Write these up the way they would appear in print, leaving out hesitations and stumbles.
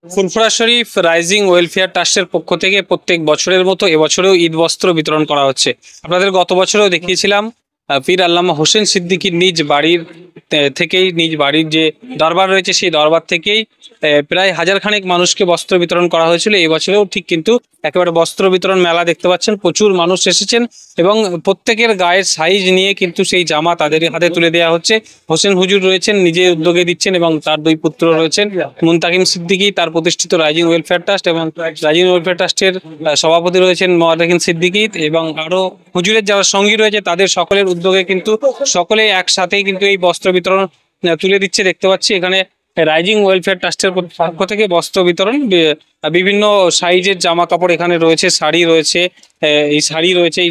Furfura Sharif rising welfare ট্রাস্টের পক্ষ থেকে প্রত্যেক বছরের মতো এবছরেও ঈদ বস্ত্র বিতরণ করা হচ্ছে। আপনাদের গত বছরেও দেখিয়েছিলাম পীর আল্লামা হোসেন সিদ্দিকীর নিজ বাড়ির থেকেই, নিজ বাড়ির যে দরবার রয়েছে সেই দরবার থেকেই প্রায় হাজারখানেক মানুষকে বস্ত্র বিতরণ করা হয়েছিল। এই বছরেও ঠিক কিন্তু একেবারে বস্ত্র বিতরণ মেলা দেখতে পাচ্ছেন, প্রচুর মানুষ এসেছেন এবং প্রত্যেকের গায়ের সাইজ নিয়ে কিন্তু সেই জামা তাদের হাতে তুলে দেওয়া হচ্ছে। হোসেন হুজুর রয়েছেন, নিজে উদ্যোগে দিচ্ছেন এবং তার দুই পুত্র রয়েছেন, মুনতাকিম সিদ্দিকী, তার প্রতিষ্ঠিত রাইজিং ওয়েলফেয়ার ট্রাস্ট, এবং রাইজিং ওয়েলফেয়ার ট্রাস্টের সভাপতি রয়েছেন মুনতাকিম সিদ্দিকী, এবং আরো হুজুরের যারা সঙ্গী রয়েছে তাদের সকলের উদ্যোগে কিন্তু সকলে একসাথেই কিন্তু এই বস্ত্র বিতরণ তুলে দিচ্ছে দেখতে পাচ্ছি। এখানে রাইজিং ওয়েলফেয়ার ট্রাস্টের পক্ষ থেকে বস্ত্র বিতরণ, বিভিন্ন সাইজের জামা কাপড় এখানে রয়েছে, শাড়ি রয়েছে, এই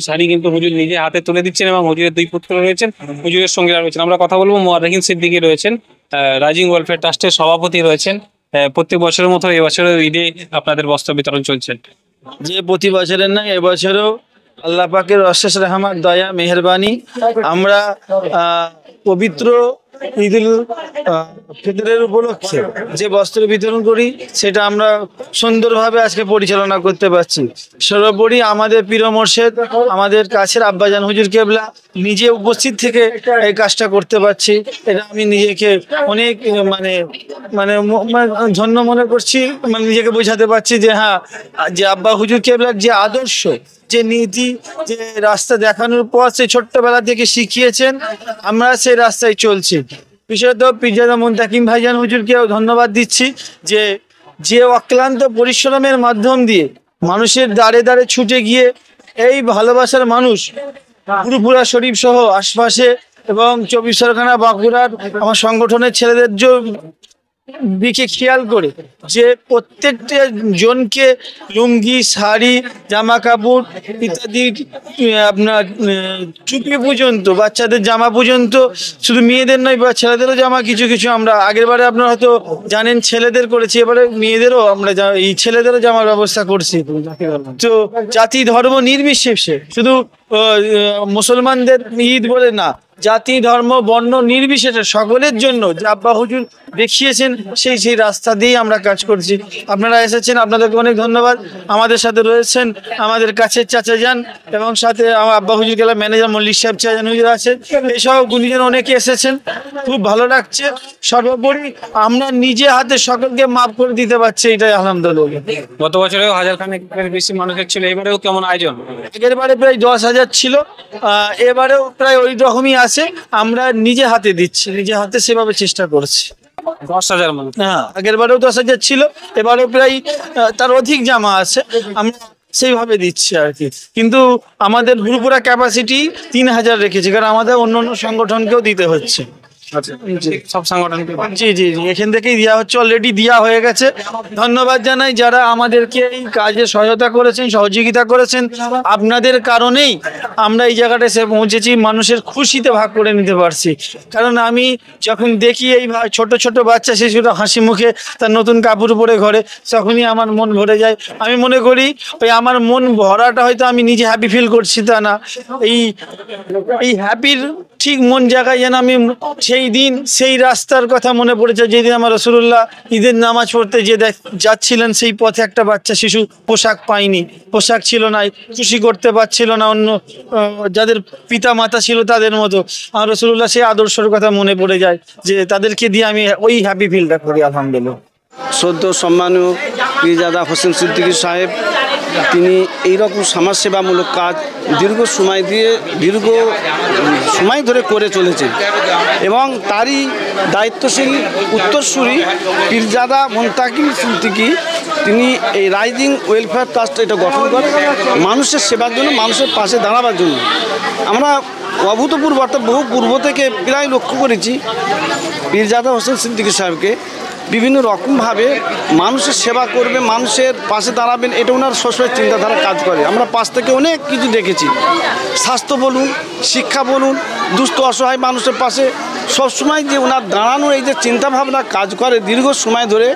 শাড়ি কিন্তু হুজুর নিজে হাতে তুলে দিচ্ছেন এবং হুজুরের দুই পুত্র রয়েছেন, হুজুরের সঙ্গীরা রয়েছেন। আমরা কথা বলবো, মুনতাকিম সিদ্দিকী রয়েছেন, রাইজিং ওয়েলফেয়ার ট্রাস্টের সভাপতি রয়েছেন। প্রত্যেক বছরের মতো এবছরের ঈদে আপনাদের বস্ত্র বিতরণ চলছে। যে প্রতি বছরের না, এবছরও আল্লাহ পাকের অশেষ রহমত, দয়া, মেহেরবানি, আমরা পবিত্র ঈদুল ফিতরের উপলক্ষে যে বস্ত্র বিতরণ করি সেটা আমরা সুন্দরভাবে আজকে পরিচালনা করতে পারছি। সর্বোপরি আমাদের পীর মুর্শিদ, আমাদের কাছের আব্বাজান হুজুর কেবলা নিজে উপস্থিত থেকে এই কাজটা করতে পারছি, এটা আমি নিজেকে অনেক মানে মানে ধন্য মনে করছি। মানে নিজেকে বোঝাতে পারছি যে হ্যাঁ, যে আব্বা হুজুর কেবলার যে আদর্শ, যে নীতি, যে রাস্তা দেখানোর পর সেই ছোট্টবেলা থেকে শিখিয়েছেন, আমরা সেই রাস্তায় চলছি। বিশেষত পীরজাদা মুনতাকিম ভাইজান হুজুরকেও ধন্যবাদ দিচ্ছি যে যে অক্লান্ত পরিশ্রমের মাধ্যম দিয়ে মানুষের দ্বারে দ্বারে ছুটে গিয়ে এই ভালোবাসার মানুষ ফুরফুরা শরীফ সহ আশপাশে এবং 24 পরগনা, বাঁকুড়ার আমার সংগঠনের ছেলেদের দিকে খেয়াল করে যে প্রত্যেকটা জনকে লুঙ্গি, শাড়ি, জামা কাপড় ইত্যাদি, আপনার টুপি পর্যন্ত, বাচ্চাদের জামা পর্যন্ত, শুধু মেয়েদের নয় বা ছেলেদেরও জামা কিছু কিছু আমরা আগের বারে আপনারা হয়তো জানেন ছেলেদের করেছি, এবারে মেয়েদেরও আমরা এই ছেলেদেরও জামার ব্যবস্থা করছি। তো জাতি ধর্ম নির্বিশেষে, শুধু মুসলমানদের ঈদ বলে না, জাতি ধর্ম বর্ণ নির্বিশেষে সকলের জন্য যে আব্বা হুজুর দেখিয়েছেন সেই রাস্তা দিয়ে আমরা কাজ করছি। আপনারা এসেছেন, আপনাদেরকে অনেক ধন্যবাদ। আমাদের সাথে রয়েছেন আমাদের কাছের চাচা যান এবং সাথে আমার আব্বা হুজুর গেলা ম্যানেজার মল্লিক সাহেব চাচান হুজুর আছে, এসব গুণীজন অনেকে এসেছেন, খুব ভালো লাগছে। সর্বোপরি আমরা নিজে হাতে সকলকে মাফ করে দিতে পারছি, এটাই আলহামদুলিল্লাহ। গত বছরেও হাজারখানেকের বেশি মানুষের ছিল, এবারেও কেমন আয়োজন? এবারে প্রায় 10,000 ছিল, এবারেও প্রায় ওই রকমই আছে। আমরা নিজে হাতে দিচ্ছি, নিজে হাতে সেভাবে চেষ্টা করছি। 10,000 মানুষ? হ্যাঁ, আগের বারেও 10,000 ছিল, এবারেও প্রায় তার অধিক জামা আছে, আমরা সেইভাবে দিচ্ছি আর কি। কিন্তু আমাদের ফুরফুরা ক্যাপাসিটি 3,000 রেখেছি, কারণ আমাদের অন্য অন্য সংগঠনকেও দিতে হচ্ছে। সব সংগঠনকে? জি জি জি, এখান থেকেই দেওয়া হচ্ছে, অলরেডি দেওয়া হয়ে গেছে। ধন্যবাদ জানাই যারা আমাদেরকে এই কাজে সহায়তা করেছেন, সহযোগিতা করেছেন। আপনাদের কারণেই আমরা এই জায়গাটা এসে পৌঁছেছি, মানুষের খুশিতে ভাগ করে নিতে পারছি। কারণ আমি যখন দেখি এই ছোট ছোট বাচ্চা শিশুরা হাসি মুখে তার নতুন কাপড় পরে ঘরে, তখনই আমার মন ভরে যায়। আমি মনে করি ওই আমার মন ভরাটা হয়তো আমি নিজে হ্যাপি ফিল করছি তা না, এই হ্যাপির ঠিক মন জায়গায় যেন আমি সেই দিন সেই রাস্তার কথা মনে পড়েছে যেদিন আমার রাসূলুল্লাহ ঈদের নামাজ পড়তে যে যাচ্ছিলেন, সেই পথে একটা বাচ্চা শিশু পোশাক পায়নি, পোশাক ছিল না, খুশি করতে পারছিল না অন্য যাদের পিতা মাতা ছিল তাদের মতো। আমার রাসূলুল্লাহ সেই আদর্শের কথা মনে পড়ে যায়, যে তাদেরকে দিয়ে আমি ওই হ্যাপি ফিলটা করি আলহামদুলিল্লাহ। সদ্য সম্মানীয় পীরজাদা হোসেন সিদ্দিকী সাহেব, তিনি এইরকম সমাজসেবামূলক কাজ দীর্ঘ সময় ধরে করে চলেছেন এবং তারই দায়িত্বশীল উত্তরসূরি পীরজাদা মুনতাকিম সিদ্দিকী, তিনি এই রাইজিং ওয়েলফেয়ার ট্রাস্ট এটা গঠন করেন মানুষের সেবার জন্য, মানুষের পাশে দাঁড়াবার জন্য। আমরা অভূতপূর্ব অর্থাৎ বহু পূর্ব থেকে প্রায় লক্ষ্য করেছি পীরজাদা হোসেন সিদ্দিকী সাহেবকে বিভিন্ন রকমভাবে মানুষের সেবা করবে, মানুষের পাশে দাঁড়াবেন, এটা ওনার সবসময় চিন্তাধারা কাজ করে। আমরা পাশ থেকে অনেক কিছু দেখেছি, স্বাস্থ্য বলুন, শিক্ষা বলুন, দুস্থ অসহায় মানুষের পাশে সবসময় যে ওনার দাঁড়ানোর এই যে চিন্তাভাবনা কাজ করে দীর্ঘ সময় ধরে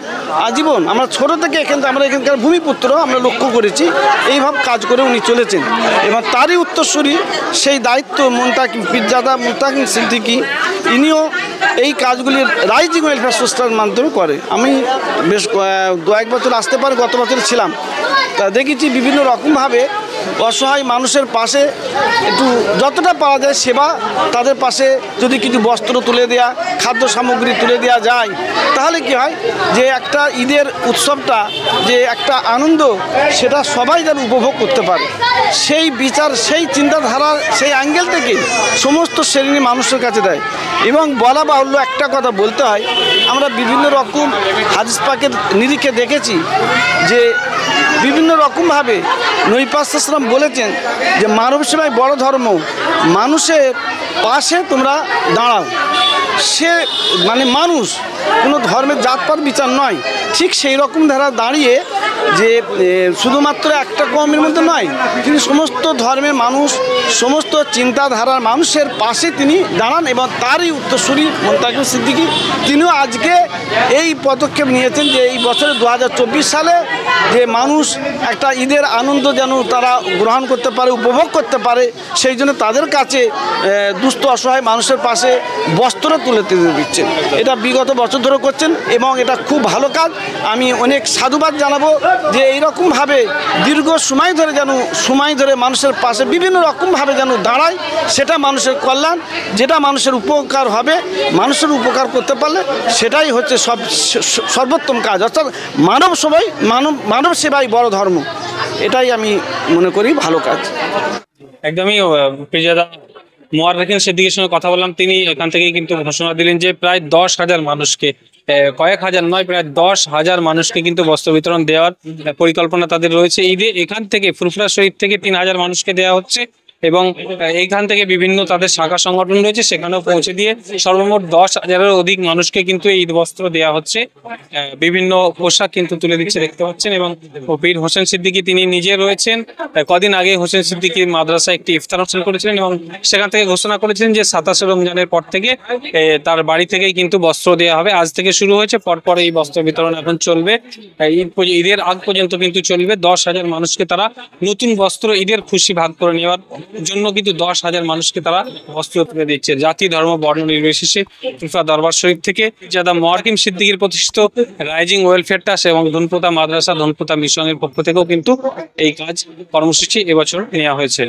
আজীবন। আমরা ছোটো থেকে আমরা এখানকার ভূমিপুত্র, আমরা লক্ষ্য করেছি এইভাবে কাজ করে উনি চলেছেন এবং তারই উত্তরসূরি সেই দায়িত্ব পীরজাদা মুনতাকিম সিদ্দিকী, ইনিও এই কাজগুলি রাইজিং ওয়েলফেয়ার সোসাইটির মাধ্যমে করে। আমি বেশ 2-1 বছর আসতে পারে, গত বছর ছিলাম, তা দেখেছি বিভিন্ন রকমভাবে অসহায় মানুষের পাশে একটু যতটা পাওয়া যায় সেবা, তাদের পাশে যদি কিছু বস্ত্র তুলে দেওয়া, খাদ্য সামগ্রী তুলে দেওয়া যায়, তাহলে কি হয় যে একটা ঈদের উৎসবটা যে একটা আনন্দ, সেটা সবাই যেন উপভোগ করতে পারে। সেই বিচার, সেই চিন্তাধারা, সেই অ্যাঙ্গেল থেকে সমস্ত শ্রেণীর মানুষের কাছে দেয়। এবং বলা বাহুল্য একটা কথা বলতে হয়, আমরা বিভিন্ন রকম হাদিস পাকের নিরিখে দেখেছি যে বিভিন্ন রকমভাবে নবী পাক সাল্লাল্লাহু আলাইহি ওয়াসাল্লাম বলেছেন যে মানব সেবাই বড় ধর্ম, মানুষের পাশে তোমরা দাঁড়াও। সে মানে মানুষ কোনো ধর্মের জাতপাত বিচার নয়, ঠিক সেই রকম ধারা দাঁড়িয়ে যে শুধুমাত্র একটা কওমের মধ্যে নয়, তিনি সমস্ত ধর্মের মানুষ, সমস্ত চিন্তাধারার মানুষের পাশে তিনি দাঁড়ান। এবং তারই উত্তরসূরি মুনতাকিম সিদ্দিকী, তিনিও আজকে এই পদক্ষেপ নিয়েছেন যে এই বছরে 2024 সালে যে মানুষ একটা ঈদের আনন্দ যেন তারা গ্রহণ করতে পারে, উপভোগ করতে পারে, সেই জন্য তাদের কাছে দুস্থ অসহায় মানুষের পাশে বস্ত্র তুলে দিচ্ছেন। এটা বিগত বছর ধরে করছেন এবং এটা খুব ভালো কাজ। আমি অনেক সাধুবাদ জানাবো যে এইরকমভাবে দীর্ঘ সময় ধরে মানুষের পাশে বিভিন্ন রকমভাবে যেন দাঁড়ায়, সেটা মানুষের কল্যাণ, যেটা মানুষের উপকার হবে, মানুষের উপকার করতে পারলে সেটাই হচ্ছে সর্বোত্তম কাজ। অর্থাৎ মানব সেবাই বড় ধর্ম, এটাই আমি মনে করি ভালো কাজ। একদমই পীরজাদা মোয়াররেখিন সিদ্দিকীর সঙ্গে কথা বললাম, তিনি এখান থেকে কিন্তু ঘোষণা দিলেন যে প্রায় 10,000 মানুষকে, কয়েক হাজার নয়, প্রায় 10,000 মানুষকে কিন্তু বস্ত্র বিতরণ দেওয়ার পরিকল্পনা তাদের রয়েছে। ঈদে এখান থেকে ফুরফুরা শরীফ থেকে 3,000 মানুষকে দেওয়া হচ্ছে এবং এইখান থেকে বিভিন্ন তাদের শাখা সংগঠন রয়েছে, সেখানেও পৌঁছে দিয়ে সর্বমোট 10,000-এর অধিক মানুষকে কিন্তু ঈদ বস্ত্র দেওয়া হচ্ছে। বিভিন্ন পোশাক কিন্তু তুলে দিচ্ছে, দেখতে পাচ্ছেন। এবং পীর হোসেন সিদ্দিকী তিনি নিজে রয়েছেন। কদিন আগে হোসেন সিদ্দিকী মাদ্রাসায় একটি ইফতার অনুষ্ঠান করেছিলেন এবং সেখান থেকে ঘোষণা করেছিলেন যে 27 রমজানের পর থেকে তার বাড়ি থেকেই কিন্তু বস্ত্র দেওয়া হবে। আজ থেকে শুরু হয়েছে, পরপর এই বস্ত্র বিতরণ এখন চলবে, ঈদের আগ পর্যন্ত কিন্তু চলবে। 10,000 মানুষকে তারা নতুন বস্ত্র, ঈদের খুশি ভাগ করে নেওয়ার জন্য কিন্তু 10,000 মানুষকে তারা বস্ত্র তুলে দিচ্ছে, জাতি ধর্ম বর্ণ নির্বিশেষে। ফুরফুরা দরবার শরীফ থেকে পীরজাদা মোয়াররেখিন সিদ্দিকীর প্রতিষ্ঠিত রাইজিং ওয়েলফেয়ার ট্রাস্ট এবং ধনপোতা মাদ্রাসা, ধনপোতা মিশনের পক্ষ থেকেও কিন্তু এই কাজ কর্মসূচি এবছর নেওয়া হয়েছে।